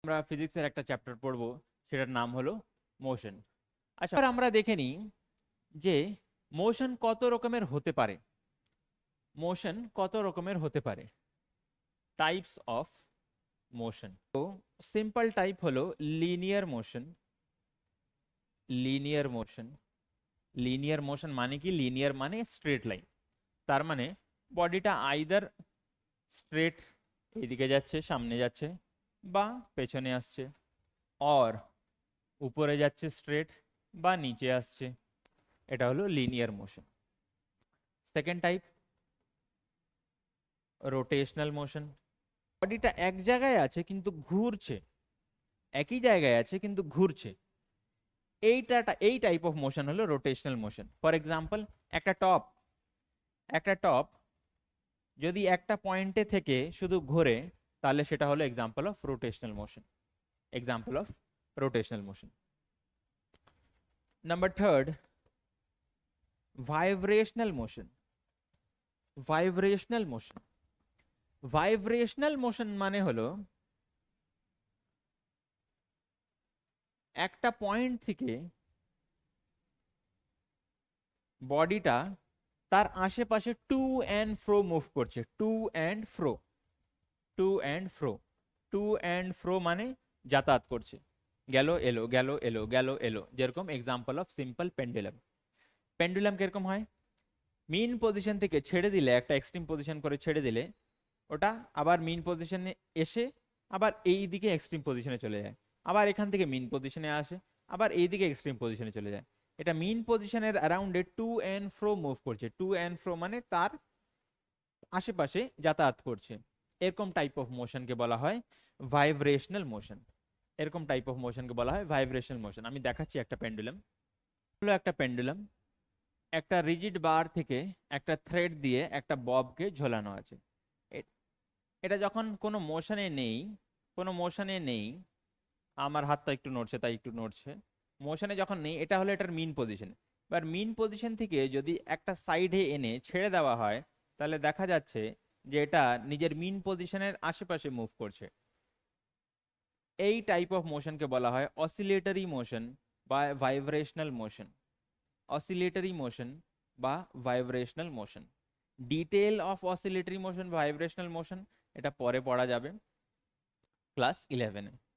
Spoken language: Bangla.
আমরা ফিজিক্সের একটা চ্যাপ্টার পড়ব, সেটার নাম হলো মোশন। আচ্ছা, এবার আমরা দেখে নিই যে মোশন কত রকমের হতে পারে। মোশন কত রকমের হতে পারে, টাইপস অফ মোশন। তো সিম্পল টাইপ হলো linear motion. Linear motion, linear motion মানে কি? লিনিয়ার মানে স্ট্রেট লাইন। তার মানে বডিটা আইদার স্ট্রেট এইদিকে যাচ্ছে, সামনে যাচ্ছে, বা পেছনে আসছে, অর উপরে যাচ্ছে স্ট্রেট, বা নিচে আসছে। এটা হলো linear motion. Second type rotational motion. বডিটা এক জায়গায় আছে কিন্তু ঘুরছে, একই জায়গায় আছে কিন্তু ঘুরছে। এই টাইপ অফ মোশন হলো রোটেশনাল মোশন। ফর এক্সাম্পল, একটা টপ যদি একটা পয়েন্টে থেকে শুধু ঘোরে, তাহলে সেটা হলো example of rotational motion. Example of rotational motion. Number third, vibrational motion. Vibrational motion, vibrational motion মানে হলো একটা পয়েন্ট থেকে বডিটা তার আশেপাশে টু অ্যান্ড ফ্রো মুভ করছে। To and fro, to and fro, to and fro মানে যাতায়াত করছে, গেল এলো, গেল এলো, গেল এলো। যেরকম example of simple pendulum. Pendulum কিরকম হয়? মিন পজিশন থেকে ছেড়ে দিলে, একটা এক্সট্রিম পজিশন করে ছেড়ে দিলে, ওটা আবার মিন পজিশনে এসে আবার এই দিকে এক্সট্রিম পজিশনে চলে যায়, আবার এখান থেকে মিন পজিশনে আসে, আবার এই দিকে এক্সট্রিম পজিশনে চলে যায়। এটা মিন পজিশনের অ্যারাউন্ডে টু অ্যান্ড ফ্রো মুভ করছে। টু অ্যান্ড ফ্রো মানে তার আশেপাশে যাতায়াত করছে। এরকম টাইপ অফ মোশনকে বলা হয় ভাইব্রেশনাল মোশন। এরকম টাইপ অফ মোশনকে বলা হয় ভাইব্রেশনাল মোশন। আমি দেখাচ্ছি একটা পেন্ডুলাম। হলো একটা পেন্ডুলাম, একটা রিজিড বার থেকে একটা থ্রেড দিয়ে একটা ববকে ঝোলানো আছে। এ- এটা যখন কোনো মোশনে নেই, কোনো মোশনে নেই, আমার হাতটা একটু নড়ছে তাই একটু নড়ছে, মোশনে যখন নেই, এটা হলো এটার মিন পজিশন। এবার মিন পজিশন থেকে যদি একটা সাইডে এনে ছেড়ে দেওয়া হয়, তাহলে দেখা যাচ্ছে যে এটা নিজের মিন পজিশনের আশেপাশে মুভ করছে। এই টাইপ অফ মোশনকে বলা হয় অসিলেটরি মোশন বা ভাইব্রেশনাল মোশন। অসিলেটরি মোশন বা vibrational motion. Detail of oscillatory motion, vibrational motion, এটা পরে পড়া যাবে ক্লাস 11-এ।